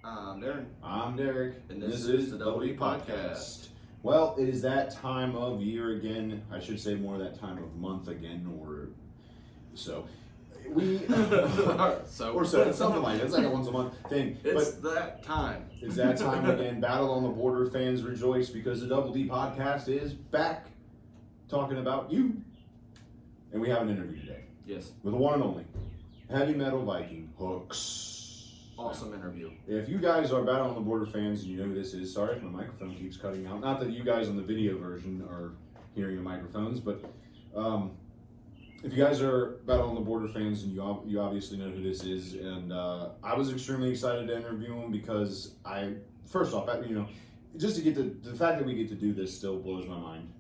I'm Darren. I'm Derek. And this is the Double D Podcast. Well, it is that time of year again. I should say more that time of month again, or so. Or something like that. It's like a once a month thing. It's that time. It's that time again. Battle on the Border fans rejoice because the Double D Podcast is back talking about you. And we have an interview today. Yes. With the one and only heavy metal Viking, Hooks. Awesome interview. If you guys are Battle on the Border fans and you know who this is, sorry if my microphone keeps cutting out. Not that you guys on the video version are hearing the microphones, but if you guys are Battle on the Border fans and you obviously know who this is, and I was extremely excited to interview him because first off, just to get the fact that we get to do this still blows my mind.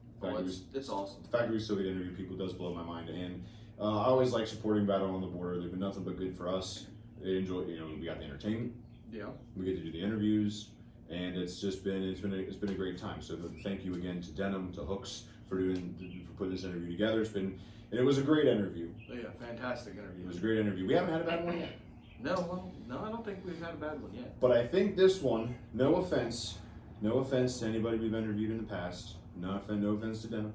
It's awesome. The fact that we still get to interview people does blow my mind, and I always like supporting Battle on the Border. They've been nothing but good for us. They enjoy, we got the entertainment. Yeah. We get to do the interviews, and it's been a great time. So thank you again to Denim, to Hooks for putting this interview together. It was a great interview. Yeah, fantastic interview. It was a great interview. We haven't had a bad one yet. No, I don't think we've had a bad one yet. But I think this one, no offense to anybody we've interviewed in the past. No offense to Denim.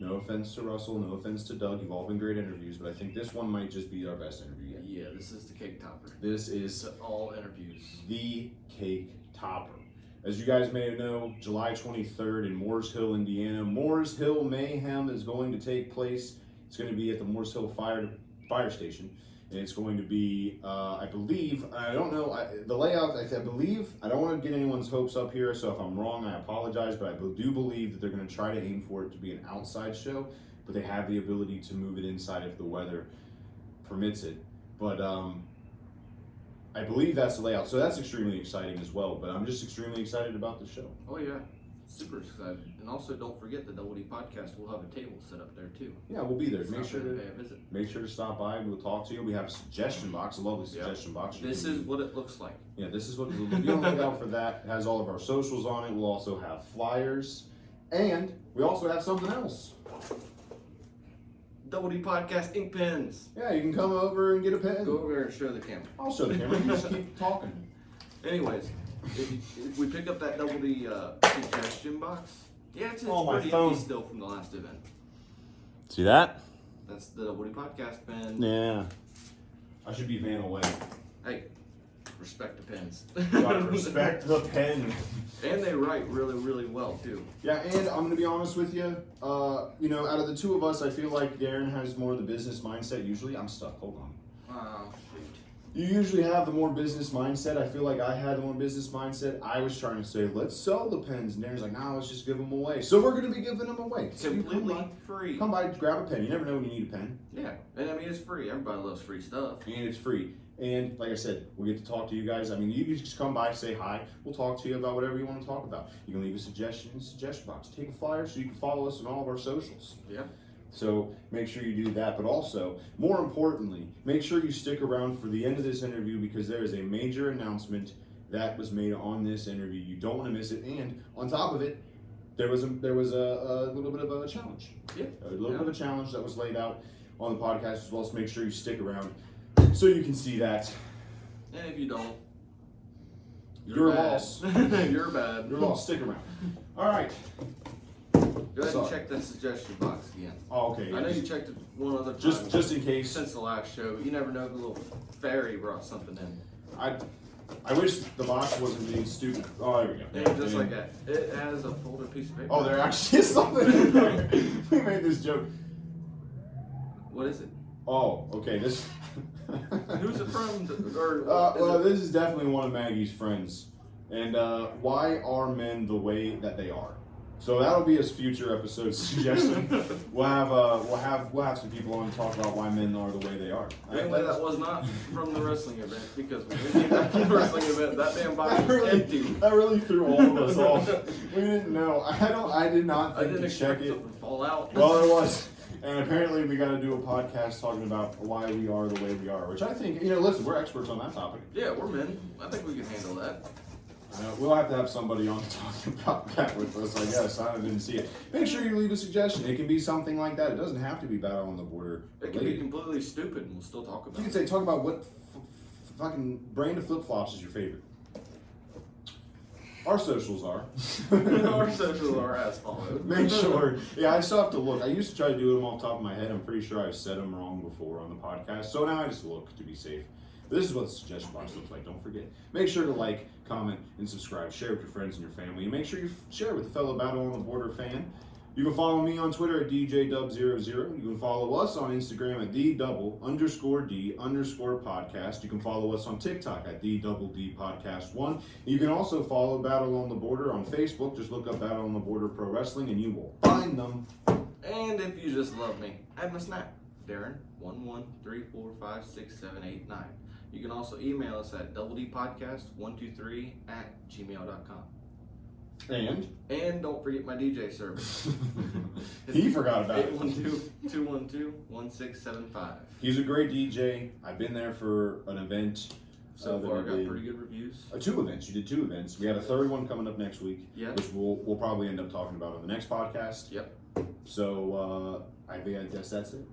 No offense to Russell, no offense to Doug. You've all been great interviews, but I think this one might just be our best interview yet. Yeah, this is the cake topper. This is all interviews. The cake topper. As you guys may know, July 23rd in Moores Hill, Indiana, Moores Hill Mayhem is going to take place. It's going to be at the Moores Hill Fire Station. And it's going to be, I believe, I don't know, the layout, I don't want to get anyone's hopes up here, so if I'm wrong, I apologize, but I do believe that they're going to try to aim for it to be an outside show, but they have the ability to move it inside if the weather permits it. But I believe that's the layout, so that's extremely exciting as well, but I'm just extremely excited about the show. Oh yeah, super excited. And also don't forget the Double D Podcast, we'll have a table set up there too. Yeah, we'll be there. Make sure to stop by. We'll talk to you. We have a suggestion box, a lovely suggestion box. This is what it looks like. Yeah, this is what it looks like. Be on the lookout for that. It has all of our socials on it. We'll also have flyers. And we also have something else. Double D Podcast ink pens. Yeah, you can come over and get a pen. Go over there and show the camera. I'll show the camera. You just keep talking. Anyways, if we pick up that Double D suggestion box, yeah, it's pretty empty still from the last event. See that? That's the Double D Podcast pen. Yeah. I should be van away. Hey, respect the pens. Respect the pen. And they write really, really well too. Yeah, and I'm gonna be honest with you. Out of the two of us, I feel like Darren has more of the business mindset. Usually, I'm stuck. Hold on. Oh shoot. You usually have the more business mindset. I feel like I had the more business mindset. I was trying to say, let's sell the pens. And Darren's like, nah, let's just give them away. So we're going to be giving them away. So completely free. Come by, grab a pen. You never know when you need a pen. Yeah. And I mean, it's free. Everybody loves free stuff. And it's free. And like I said, we'll get to talk to you guys. I mean, you just come by, say hi. We'll talk to you about whatever you want to talk about. You can leave a suggestion in the suggestion box. Take a flyer so you can follow us on all of our socials. Yeah. So make sure you do that, but also, more importantly, make sure you stick around for the end of this interview because there is a major announcement that was made on this interview. You don't want to miss it, and on top of it, there was a little bit of a challenge. Yeah. A little bit of a challenge that was laid out on the podcast as well, so make sure you stick around so you can see that. And if you don't, you're lost. You're bad. You're lost. Stick around. All right. Go ahead and check that suggestion box again. Oh, okay. Yeah. I know you checked it one other time. Just in case. Since the last show, but you never know if the little fairy brought something in. I wish the box wasn't being stupid. Oh, there we go. Yeah, just like that. It has a folded piece of paper. Oh, there actually is something in there. We made this joke. What is it? Oh, okay. This. Who's it from? This is definitely one of Maggie's friends. And why are men the way that they are? So that'll be his future episode suggestion. We'll have some people on to talk about why men are the way they are. Anyway, that was not from the wrestling event because when we came back from the wrestling event, that damn box was empty. That really threw all of us off. We didn't know. I did not think to check it. Something fall out. Well, it was. And apparently we got to do a podcast talking about why we are the way we are, which I think, listen, we're experts on that topic. Yeah, we're men. I think we can handle that. We'll have to have somebody on to talk about that with us, I guess. I didn't see it. Make sure you leave a suggestion. It can be something like that. It doesn't have to be Battle on the Border. It can be completely stupid and we'll still talk about it. You can say, talk about what fucking brand of flip-flops is your favorite. Our socials are. Our socials are as follows. Make sure. Yeah, I still have to look. I used to try to do them off the top of my head. I'm pretty sure I've said them wrong before on the podcast. So now I just look to be safe. This is what the suggestion box looks like. Don't forget. Make sure to like, comment, and subscribe. Share with your friends and your family. And make sure you share with a fellow Battle on the Border fan. You can follow me on Twitter at DJDub00. You can follow us on Instagram at @_D_podcast. You can follow us on TikTok at @DDPodcast1. You can also follow Battle on the Border on Facebook. Just look up Battle on the Border Pro Wrestling and you will find them. And if you just love me, add my snap, Darren11345678 9. You can also email us at DPodcast123@gmail.com. And don't forget my DJ service. he forgot about it. 812-212-1675. He's a great DJ. I've been there for an event. So far, got pretty good reviews. 2 events. You did 2 events. We have a third one coming up next week, yep. which we'll probably end up talking about on the next podcast. Yep. So I guess that's it.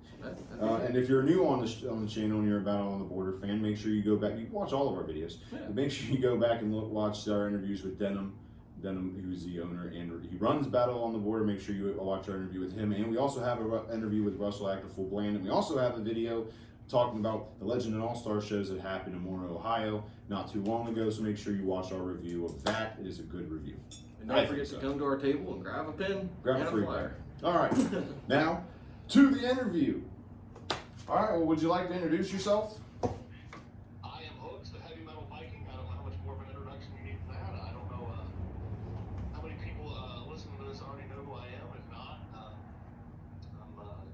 And if you're new on the channel and you're a Battle on the Border fan, make sure you go back. You can watch all of our videos. Yeah. Make sure you go back and watch our interviews with Denham, who's the owner, and he runs Battle on the Border. Make sure you watch our interview with him. And we also have an interview with Russell Actor Full Bland. And we also have a video talking about the Legend and All-Star shows that happened in Mora, Ohio not too long ago. So make sure you watch our review of that. It is a good review. And don't forget to come to our table and grab a pen grab and a free flyer. All right. Now, to the interview. All right, well, would you like to introduce yourself? I am Feuds, the heavy metal Viking. I don't know how much more of an introduction you need than that. I don't know how many people listening to this already know who I am. If not, I'm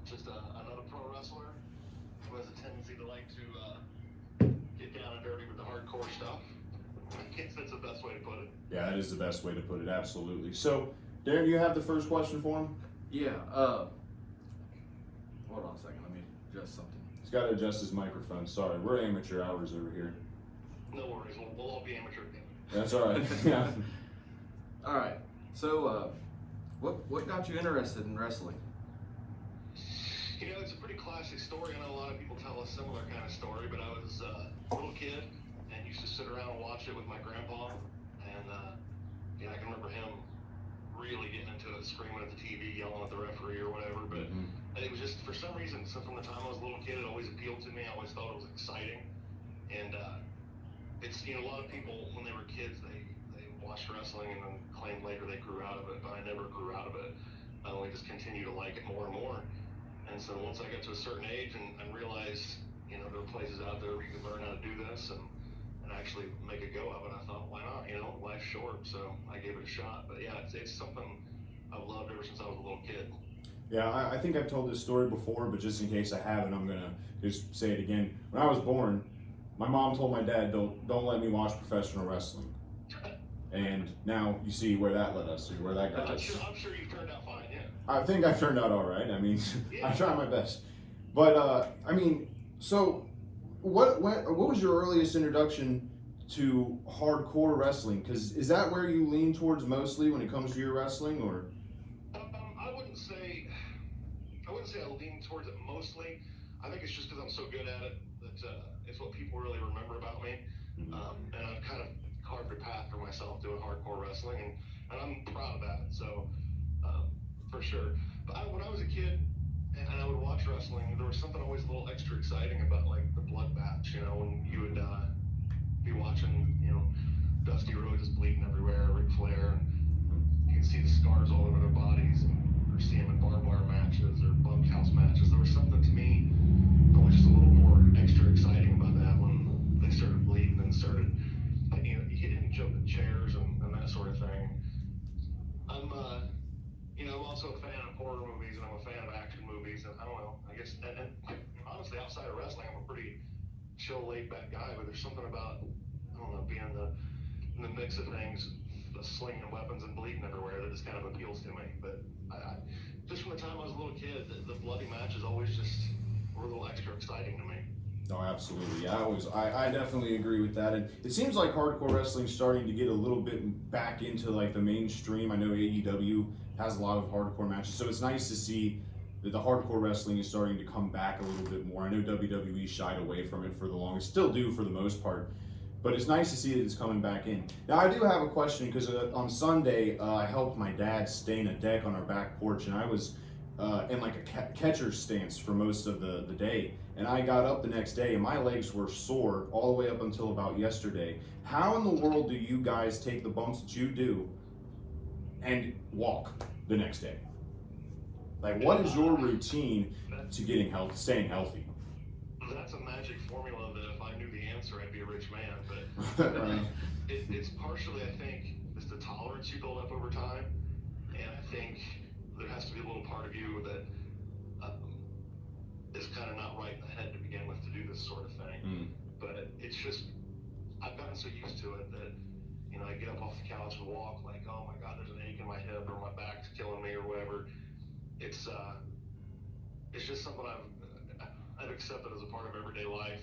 just another pro wrestler who has a tendency to like to get down and dirty with the hardcore stuff. I guess that's the best way to put it. Yeah, that is the best way to put it, absolutely. So, Darren, do you have the first question for him? Yeah, hold on a second, let me adjust something. He's got to adjust his microphone. Sorry, we're amateur hours over here. No worries, we'll all be amateur again. That's all right. Yeah. All right, so what got you interested in wrestling? You know, it's a pretty classic story. I know a lot of people tell a similar kind of story, but I was a little kid and used to sit around and watch it with my grandpa. And you know, I can remember him really getting into it, screaming at the TV, yelling at the referee or whatever. But it was just, for some reason, so from the time I was a little kid, it always appealed to me. I always thought it was exciting. And it's, you know, a lot of people, when they were kids, they watched wrestling and then claimed later they grew out of it, but I never grew out of it. I only just continued to like it more and more. And so once I got to a certain age and realized, you know, there were places out there where you could learn how to do this and actually make a go of it, I thought, why not? You know, life's short, so I gave it a shot. But yeah, it's something I've loved ever since I was a little kid. Yeah, I think I've told this story before, but just in case I haven't, I'm gonna just say it again. When I was born, my mom told my dad, don't let me watch professional wrestling. And now you see where that led us, where that got us. I'm sure you've turned out fine, yeah. I think I've turned out all right. I mean, I try my best. But I mean, so what was your earliest introduction to hardcore wrestling? Because is that where you lean towards mostly when it comes to your wrestling, or? I wouldn't say I lean towards it mostly. I think it's just because I'm so good at it that it's what people really remember about me. And I've kind of carved a path for myself doing hardcore wrestling, and I'm proud of that. So for sure. But when I was a kid and I would watch wrestling, there was something always a little extra exciting about like the bloodbath. You know, when you would be watching, you know, Dusty Rhodes is bleeding everywhere, Ric Flair, and you can see the scars all over their bodies, or see them in barbed wire matches or bunkhouse matches. There was something to me that was just a little more extra exciting about that when they started bleeding and started, you know, hitting each other with chairs and that sort of thing. You know, I'm also a fan of horror movies and I'm a fan of action movies, and I don't know, I guess, and honestly, outside of wrestling, I'm a pretty chill, laid-back guy, but there's something about, I don't know, being in the mix of things, slinging weapons and bleeding everywhere, that just kind of appeals to me. But I just from the time I was a little kid, the bloody matches always just were a little extra exciting to me. No, absolutely. Yeah, I definitely agree with that. And it seems like hardcore wrestling is starting to get a little bit back into like the mainstream. I know AEW has a lot of hardcore matches, so it's nice to see that the hardcore wrestling is starting to come back a little bit more. I know WWE shied away from it for the longest, still do for the most part. But it's nice to see that it's coming back in. Now, I do have a question because on Sunday, I helped my dad stain a deck on our back porch, and I was in like a catcher stance for most of the day. And I got up the next day, and my legs were sore all the way up until about yesterday. How in the world do you guys take the bumps that you do and walk the next day? Like, what is your routine to staying healthy? That's a magic formula that if I knew the answer, I'd be a rich man. But Right. it's partially, I think, it's the tolerance you build up over time. And I think there has to be a little part of you that is kind of not right in the head to begin with to do this sort of thing. But it's just, I've gotten so used to it that, you know, I get up off the couch and walk like, oh my God, there's an ache in my hip or my back's killing me or whatever. It's just something I've accepted as a part of everyday life.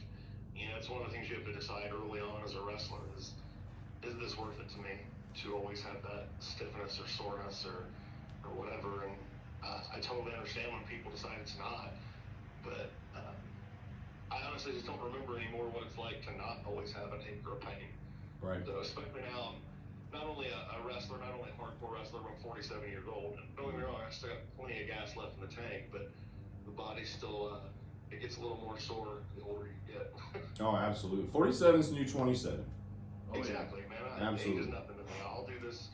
You know, it's one of the things you have to decide early on as a wrestler is this worth it to me to always have that stiffness or soreness or whatever. And I totally understand when people decide it's not, but I honestly just don't remember anymore what it's like to not always have an ache or a pain. Right. So especially now, I'm not only a wrestler, not only a hardcore wrestler, but I'm 47 years old. And don't get me wrong, I still got plenty of gas left in the tank, but the body still, it gets a little more sore the older you get. Oh, absolutely. 47 is the new 27. Oh, Exactly, man. Absolutely. Age is nothing to me. I'll do this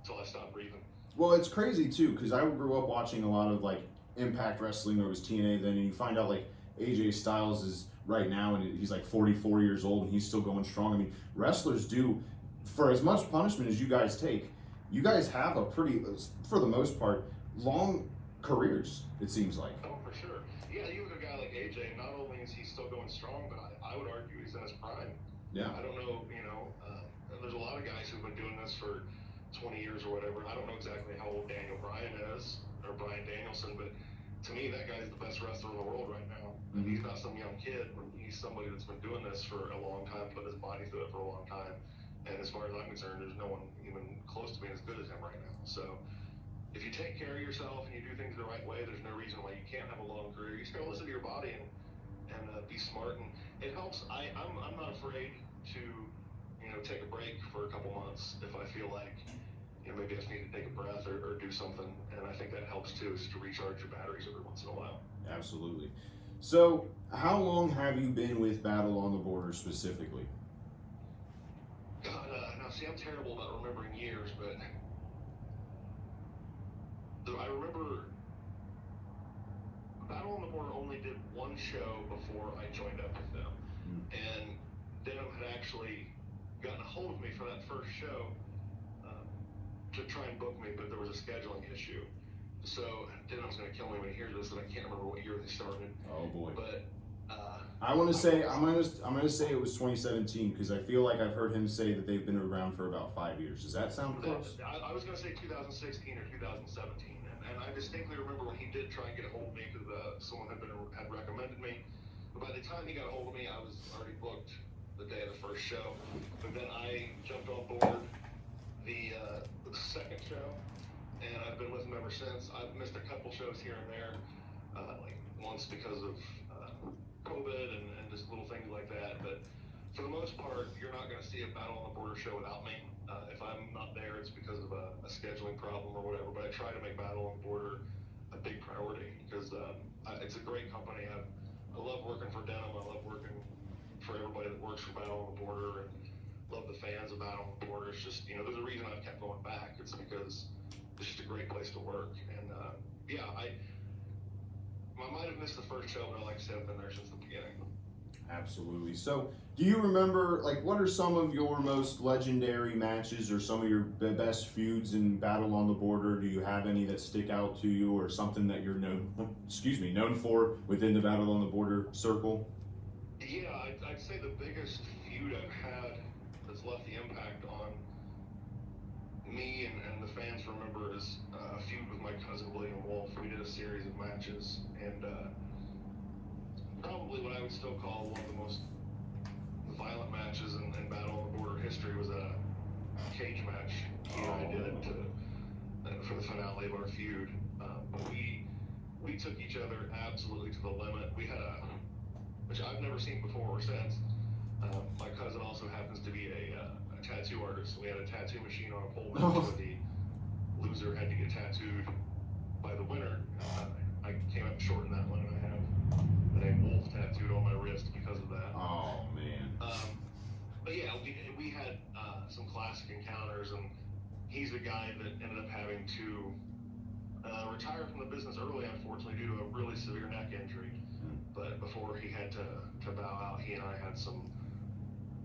until I stop breathing. Well, it's crazy too, because I grew up watching a lot of like Impact Wrestling, or it was TNA then, and you find out like AJ Styles is right now, and he's like 44 years old, and he's still going strong. I mean, wrestlers do, for as much punishment as you guys take, you guys have a pretty, for the most part, long careers, it seems like. Oh, for sure. Yeah, you have a guy like AJ, not only is he still going strong, but I would argue he's in his prime. Yeah. I don't know, you know, there's a lot of guys who've been doing this for 20 years or whatever. I don't know exactly how old Daniel Bryan is, or Bryan Danielson, but to me, that guy's the best wrestler in the world right now. And he's not some young kid. He's somebody that's been doing this for a long time, put his body through it for a long time. And as far as I'm concerned, there's no one even close to being as good as him right now. So if you take care of yourself and you do things the right way, there's no reason why you can't have a long career. You just gotta listen to your body and be smart. And it helps. I'm not afraid to, you know, take a break for a couple months if I feel like, you know, maybe I just need to take a breath or do something. And I think that helps too, is to recharge your batteries every once in a while. Absolutely. So, how long have you been with Battle on the Border specifically? God, now see, I'm terrible about remembering years, but I remember Battle on the Border only did one show before I joined up with them. And Denham had actually gotten a hold of me for that first show to try and book me, but there was a scheduling issue. So Denham's going to kill me when he hears this, and I can't remember what year they started. Oh boy. But I'm gonna say it was 2017, because I feel like I've heard him say that they've been around for about 5 years. Does that sound close? I was going to say 2016 or 2017, and I distinctly remember when he did try and get a hold of me because someone had recommended me. But by the time he got a hold of me, I was already booked the day of the first show. But then I jumped on board the second show, and I've been with him ever since. I've missed a couple shows here and there, like once because of COVID and just little things like that. But for the most part, you're not going to see a Battle on the Border show without me. If I'm not there, it's because of a scheduling problem or whatever. But I try to make Battle on the Border a big priority because it's a great company. I love working for Denham. I love working for everybody that works for Battle on the Border, and love the fans of Battle on the Border. It's just, you know, there's a reason I've kept going back. It's because it's just a great place to work. And yeah, I might have missed the first show, but like I said, I've been there since the beginning. Absolutely. So, do you remember, like, what are some of your most legendary matches or some of your best feuds in Battle on the Border? Do you have any that stick out to you, or something that you're known for within the Battle on the Border circle? Yeah, I'd say the biggest feud I've had that's left the impact on me and the fans remember is a feud with my cousin William Wolf. We did a series of matches, and probably what I would still call one of the most violent matches in Battle on the Border history was a cage match he and I did for the finale of our feud. We took each other absolutely to the limit. We had which I've never seen before or since, My cousin also happens to be a tattoo artist. We had a tattoo machine on a pole Oh. where the loser had to get tattooed by the winner. I came up short in that one, and I have the name Wolf tattooed on my wrist because of that. Oh man. But yeah, we had some classic encounters, and he's the guy that ended up having to retire from the business early, unfortunately, due to a really severe neck injury. But before he had to bow out, he and I had some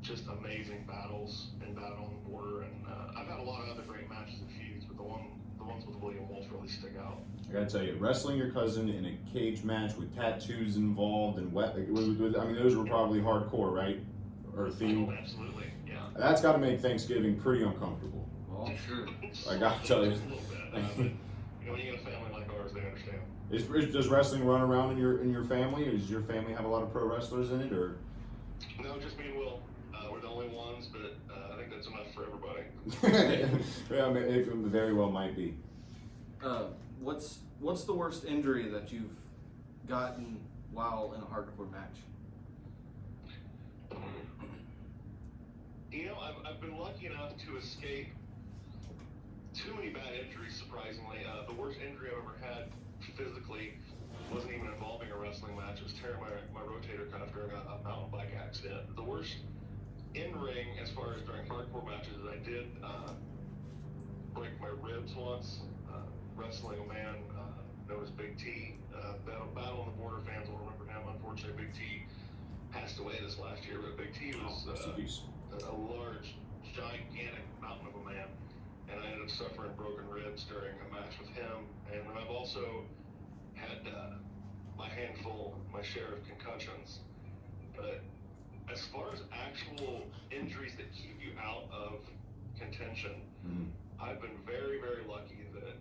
just amazing battles in Battle on the Border, and I've had a lot of other great matches at Feuds, but the ones with William Wolf really stick out. I gotta tell you, wrestling your cousin in a cage match with tattoos involved and I mean, those were probably hardcore, right? Or themed. Oh, absolutely, yeah. That's got to make Thanksgiving pretty uncomfortable. Oh, sure. I gotta tell you. Just a little bit. But, when you get a family like ours, they understand. Does wrestling run around in your family? Does your family have a lot of pro wrestlers in it, or? No, just me and Will. We're the only ones, but I think that's enough for everybody. Yeah, I mean, it very well might be. What's the worst injury that you've gotten while in a hardcore match? You know, I've been lucky enough to escape too many bad injuries, surprisingly. The worst injury I've ever had physically wasn't even involving a wrestling match. It was tearing my rotator cuff during a mountain bike accident. The worst in-ring, as far as during hardcore matches, is I did break my ribs once, wrestling a man known as Big T. Battle on the Border fans will remember him. Unfortunately, Big T passed away this last year, but Big T was a large, gigantic mountain of a man, and I ended up suffering broken ribs during a match with him. And then I've also had my share of concussions. But as far as actual injuries that keep you out of contention, I've been very, very lucky that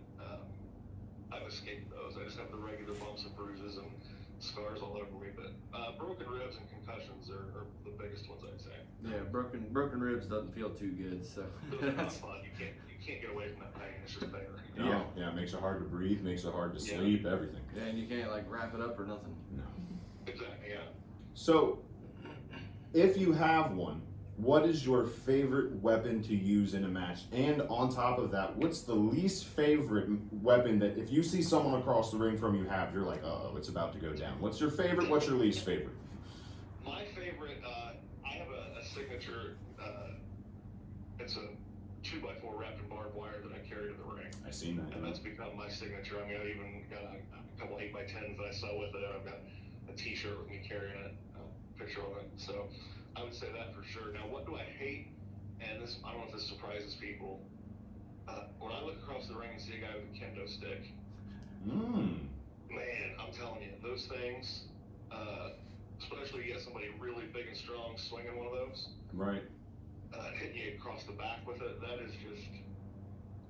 I've escaped those. I just have the regular bumps and bruises and scars all over me, but broken ribs and concussions are the biggest ones, I'd say. Yeah, broken ribs doesn't feel too good, so. Those are not fun. You can't get away from that pain. It's just there. You Yeah, know? yeah, it makes it hard to breathe, makes it hard to sleep, everything. Yeah, and you can't like wrap it up or nothing. No. Exactly, yeah. So, if you have one, what is your favorite weapon to use in a match? And on top of that, what's the least favorite weapon that if you see someone across the ring from you have, you're like, uh-oh, it's about to go down. What's your favorite? What's your least favorite? My favorite, I have a signature, it's a 2x4 wrapped in barbed wire that I carry to the ring. I seen that. And that's become my signature. I mean, I even got a couple 8x10s that I sell with it. I've got a t-shirt with me carrying it, a picture of it. So I would say that for sure. Now, what do I hate? And this, I don't know if this surprises people. When I look across the ring and see a guy with a kendo stick, man, I'm telling you, those things, especially you get somebody really big and strong swinging one of those, right? Hitting you across the back with it, that is just,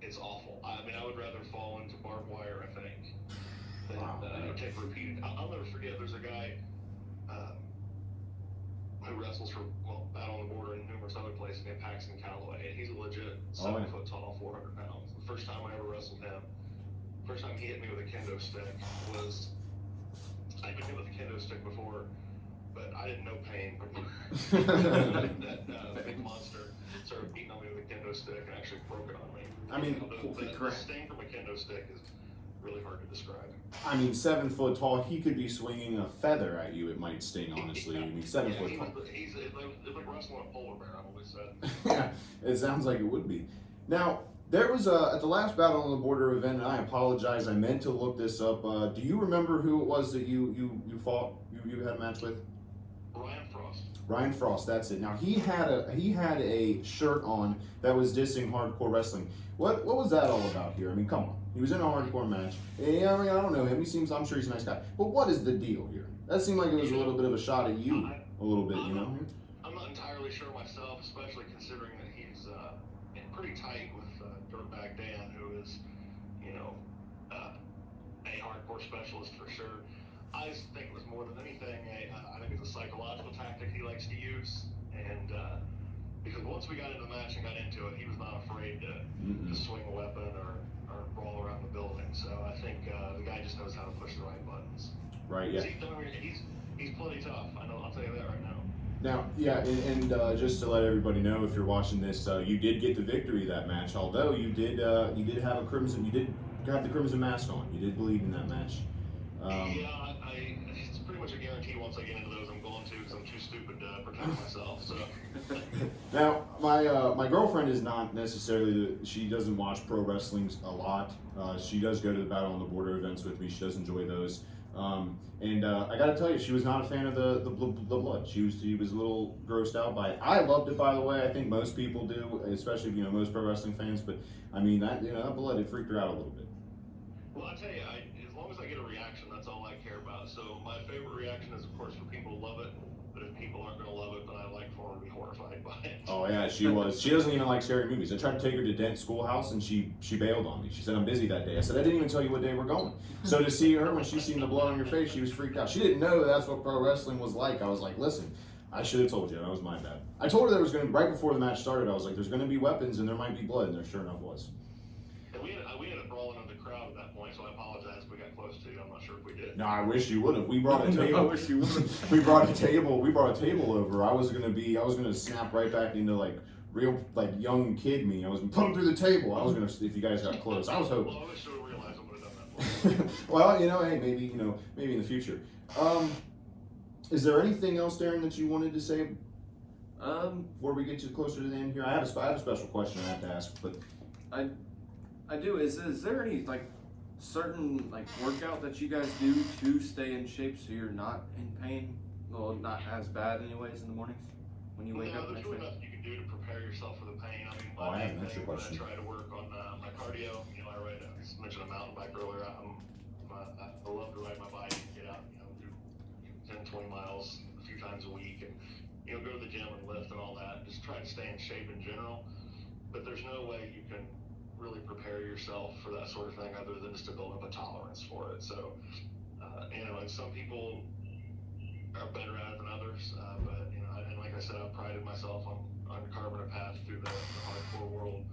it's awful. I mean, I would rather fall into barbed wire, I think, than take repeated. I'll never forget, there's a guy who wrestles for, Battle on the Border and numerous other places named Paxton Calloway, and he's a legit 7 foot tall, 400 pounds. The first time I ever wrestled him, first time he hit me with a kendo stick was, I'd been hit with a kendo stick before, but I didn't know pain. that big monster started beating on me with a kendo stick and actually broke it on me. I mean, the sting from a kendo stick is really hard to describe. I mean, 7 foot tall, he could be swinging a feather at you. It might sting, honestly. I mean, 7 foot tall. It's like wrestling a polar bear, I've always said. Yeah, it sounds like it would be. Now, there was at the last Battle on the Border event, and I apologize, I meant to look this up. Do you remember who it was that you fought, you had a match with? Ryan Frost. Ryan Frost, that's it. Now he had a shirt on that was dissing hardcore wrestling. What was that all about here? I mean, come on. He was in a hardcore match. Yeah, I mean, I don't know him. I'm sure he's a nice guy. But what is the deal here? That seemed like it was a little bit of a shot at you, a little bit, you know? I'm not entirely sure myself, especially considering that he's pretty tight with Dirtbag Dan, who is, a hardcore specialist for sure. I just think it was more than anything, I think it's a psychological tactic he likes to use, and because once we got into the match and got into it, he was not afraid to swing a weapon or brawl around the building. So I think the guy just knows how to push the right buttons. Right, yeah. He's pretty tough. I'll tell you that right now. Now, yeah, and just to let everybody know, if you're watching this, you did get the victory that match. Although you did have you did have the crimson mask on. You did bleed in that match. Yeah, it's pretty much a guarantee once I get into those I'm going to, because I'm too stupid to protect myself. So. Now, my girlfriend is not necessarily she doesn't watch pro wrestling a lot. She does go to the Battle on the Border events with me. She does enjoy those. And I got to tell you, she was not a fan of the blood. She was a little grossed out by it. I loved it, by the way. I think most people do, especially most pro wrestling fans. But I mean that that blood, it freaked her out a little bit. Well, I tell you, as long as I get a reaction, that's all I care about. So my favorite reaction is, of course, for people to love it. But if people aren't going to love it, then I like for them to be horrified by it. Oh yeah, she was. She doesn't even like scary movies. I tried to take her to Dent Schoolhouse, and she bailed on me. She said, "I'm busy that day." I said, "I didn't even tell you what day we're going." So to see her when she seen the blood on your face, she was freaked out. She didn't know that's what pro wrestling was like. I was like, "Listen, I should have told you. That was my bad." I told her there was going to right before the match started. I was like, "There's going to be weapons and there might be blood," and there sure enough was. And we ended up brawling in the crowd at that point, so I apologize if we got close to you. I'm not sure if we did. No, I wish you would have. We brought a table. I wish you would have. We brought a table over. I was gonna snap right back into like real young kid me. I was gonna put him through the table. I was gonna if you guys got close. I was hoping. Well, I wish I realized I would have done that for you. Well, hey, maybe in the future. Is there anything else, Darren, that you wanted to say? Before we get you closer to the end here, I have a special question I have to ask, but I do. Is there any certain workout that you guys do to stay in shape so you're not in pain? Well, not as bad anyways in the mornings when you wake up. There's really nothing you can do to prepare yourself for the pain. I mean, I have an main extra thing, question. I try to work on my cardio. I mentioned a mountain bike earlier. I love to ride my bike and get out, do 10, 20 miles a few times a week, and go to the gym and lift and all that. Just try to stay in shape in general. But there's no way you can really prepare yourself for that sort of thing other than just to build up a tolerance for it. So, and some people are better at it than others. But and like I said, I've prided myself on carving a path through the hardcore world.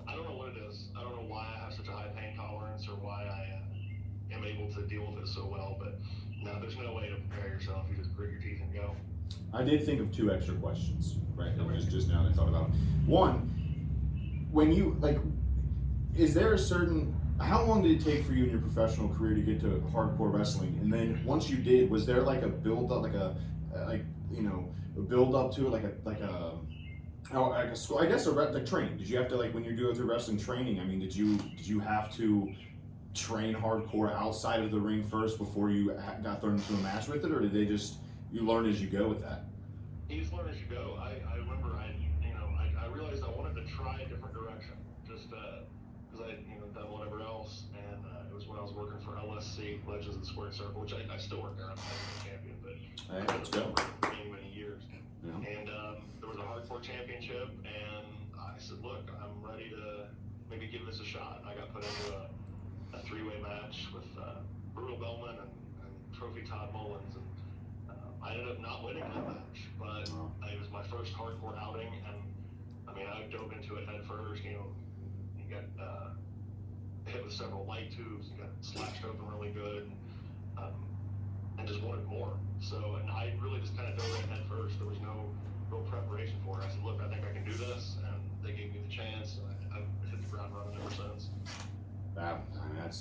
I don't know what it is. I don't know why I have such a high pain tolerance or why I am able to deal with it so well. But no, there's no way to prepare yourself. You just grit your teeth and go. I did think of two extra questions, right? Just now that I thought about it. One, when you is there a certain how long did it take for you in your professional career to get to hardcore wrestling? And then once you did, was there a build up, a build up to it, I guess training? Did you have to when you go through wrestling training? I mean, did you have to train hardcore outside of the ring first before you got thrown into a match with it, or did they just you learn as you go with that? You just learn as you go. I remember I realized I wanted to try a different direction, just because I done whatever else, and it was when I was working for LSC Legends of the Squared Circle, which I still work there. I'm not a champion, but let's go. For many years. Yeah. And there was a hardcore championship, and I said, look, I'm ready to maybe give this a shot. And I got put into a three-way match with Brutal Bellman and Trophy Todd Mullins, and I ended up not winning that match, but it was my first hardcore outing, and I dove into it head first. You got hit with several light tubes, you got slashed open really good, and just wanted more. So, and I really just kind of dove in head first. There was no real preparation for it. I said, look, I think I can do this, and they gave me the chance. I've hit the ground running ever since.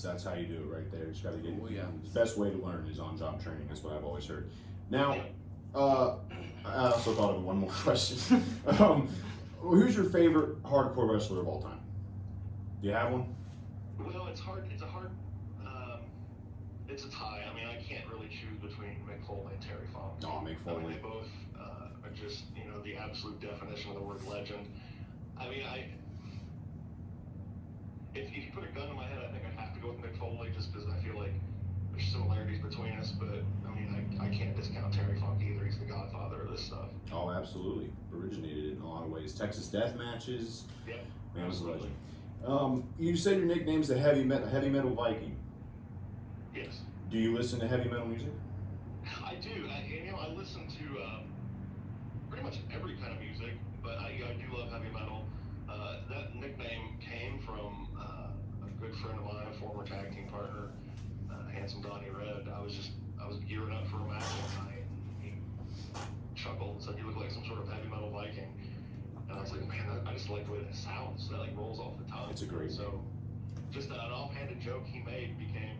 That's how you do it right there. You just got to get. Yeah. The best way to learn is on-job training. That's what I've always heard. Now, I also thought of one more question. Who's your favorite hardcore wrestler of all time? Do you have one? Well, it's hard. It's a tie. I can't really choose between Mick Foley and Terry Funk. Oh, Mick Foley. They both are just the absolute definition of the word legend. If you put a gun in my head, I think I'd have to go with Mick Foley just because I feel like there's similarities between us. But I can't discount Terry Funk either. He's the godfather of this stuff. Oh, absolutely. Originated it in a lot of ways. Texas Death Matches. Yeah. Man was a legend. You said your nickname's the heavy metal Viking. Yes. Do you listen to heavy metal music? I do. I listen to pretty much every kind of music, but I do love heavy metal. That nickname came from a good friend of mine, a former tag team partner, Handsome Donnie Red. I was gearing up for a match one night, and he chuckled and said, I just like the way that sounds. That like rolls off the tongue. It's a great So, just an offhanded joke he made became,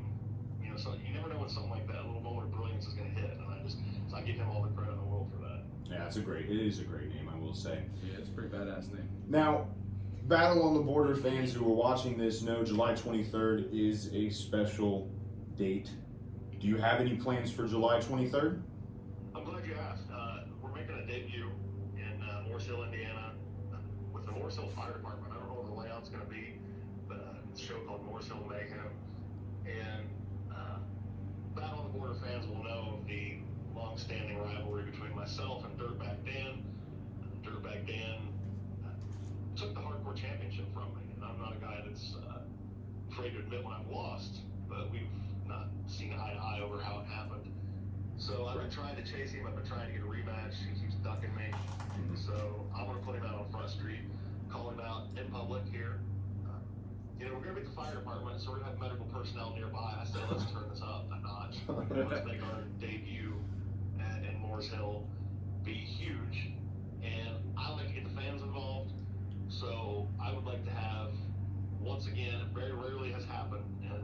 so you never know when something like that, a little moment of brilliance is going to hit, and so I give him all the credit in the world for that. Yeah, it is a great name, I will say. Yeah, it's a pretty badass name. Now, Battle on the Border fans who are watching this know July 23rd is a special date. Do you have any plans for July 23rd? I'm glad you asked. We're making a debut in Morse Hill, Indiana, with the Morse Hill Fire Department. I don't know what the layout's going to be, but it's a show called Morse Hill Mayhem. And Battle on the Border fans will know of the long-standing rivalry between myself and Dirtbag Dan. Dirtbag Dan took the hardcore championship from me, and I'm not a guy that's afraid to admit when I've lost, but we've not seen eye to eye over how it happened. So I've been trying to chase him. I've been trying to get a rematch. He keeps ducking me. So I'm going to put him out on Front Street, call him out in public here. We're going to be at the fire department, so we're going to have medical personnel nearby. I said, let's turn this up a notch. Let's make our debut in Morse Hill be huge. And I like to get the fans involved. So I would like to have, once again, it very rarely has happened, and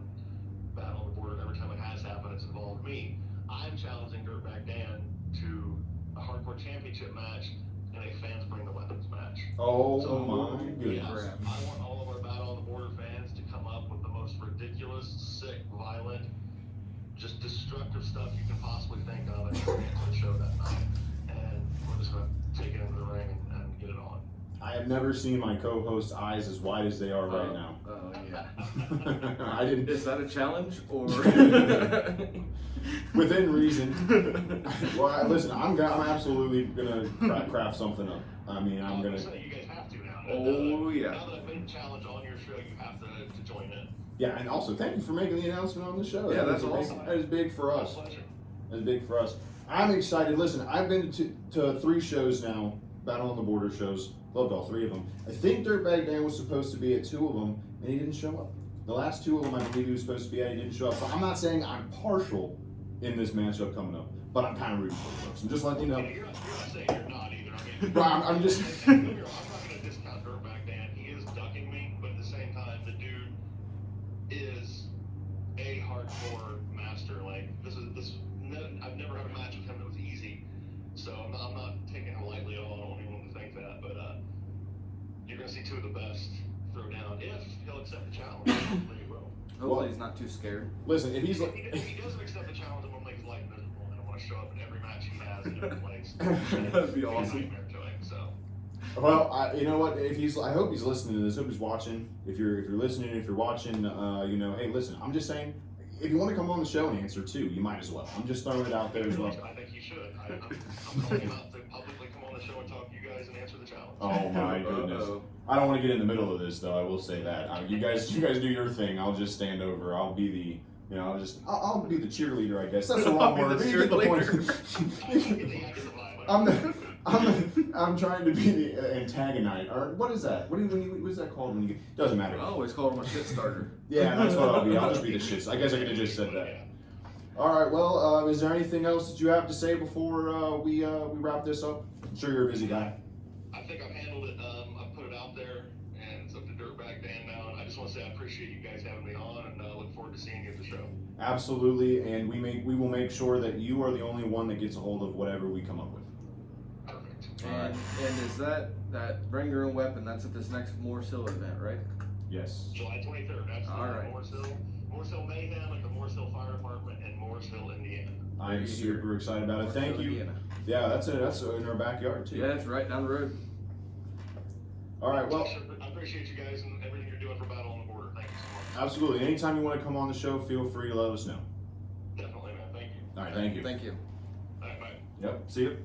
Battle on the Border, every time it has happened, it's involved me. I'm challenging Dirtbag Dan to a hardcore championship match and a fans bring the weapons match. Oh So, my goodness. yes, I want all of our Battle on the Border fans to come up with the most ridiculous, sick, violent, just destructive stuff you can possibly think of and bring it to the show that night. And we're just going to take it into the ring and get it on. I have never seen my co-host's eyes as wide as they are right now. Oh, yeah. I didn't. Is that a challenge, or? Within reason. Well, listen, I'm absolutely gonna craft something up. I mean, I'm gonna. You guys have to now. Oh, yeah. Now that I've been challenged on your show, you have to join in. Yeah, and also thank you for making the announcement on the show. Yeah, That that's is a big- awesome. That is big for us. My pleasure. That's big for us. I'm excited. Listen, I've been to 3 shows now, Battle on the Border shows. Loved all 3 of them. I think Dirtbag Dan was supposed to be at 2 of them, and he didn't show up. The last 2 of them, I believe he was supposed to be at, he didn't show up. So I'm not saying I'm partial in this matchup coming up, but I'm kind of rooting for the folks. I'm just letting you know. You're not saying you're not either. I mean, But I'm just. I'm not going to discount Dirtbag Dan. He is ducking me, but at the same time, the dude is a hardcore master. Like I've never had a match with him that was easy, so I'm not taking him lightly at all. I don't want anyone to think that, but you're going to see 2 of the best throw down if he'll accept the challenge. Hopefully he will. Hopefully he's not too scared. Listen, if he's If he doesn't accept the challenge, I'm going to make his life miserable, and I want to show up in every match he has in every place. That'd be It's a awesome. nightmare to him, so. well, you know what? I hope he's listening to this. I hope he's watching. If you're listening, if you're watching, hey, listen. I'm just saying, if you want to come on the show and answer too, you might as well. I'm just throwing it out there as well. I think you should. I'm calling him out to publicly come on the show and talk to you guys and answer the challenge. Oh my goodness. Uh-oh. I don't want to get in the middle of this though. I will say that. You guys do your thing. I'll just stand over. I'll be the, I'll be the cheerleader. I guess that's the wrong I'll word. be the You get the point. I'm I'm trying to be the antagonist. Or what is that? What is that called when you get? Doesn't matter. I always call him a shit starter. Yeah, that's what I'll be. I'll just be the shit. I guess I could have just said that. All right. Well, is there anything else that you have to say before we wrap this up? I'm sure you're a busy guy. I think I've handled it. I've put it out there, and it's up to Dirtbag Dan now. And I just want to say I appreciate you guys having me on, and look forward to seeing you at the show. Absolutely, and we will make sure that you are the only one that gets a hold of whatever we come up with. Perfect. And is that bring your own weapon? That's at this next Morse Hill event, right? Yes. July 23rd. That's All right. Morse Hill Mayhem at the Morse Hill Fire Department in Morse Hill, Indiana. I'm super excited about it. Morse Thank Hill, you. Indiana. Yeah, that's in our backyard too. Yeah, it's right down the road. All right. Well, I appreciate you guys and everything you're doing for Battle on the Border. Thank you so much. absolutely. Anytime you want to come on the show, feel free to let us know. Definitely, man. Thank you. All right. Thank you. Thank you. All right, bye. Yep. See you.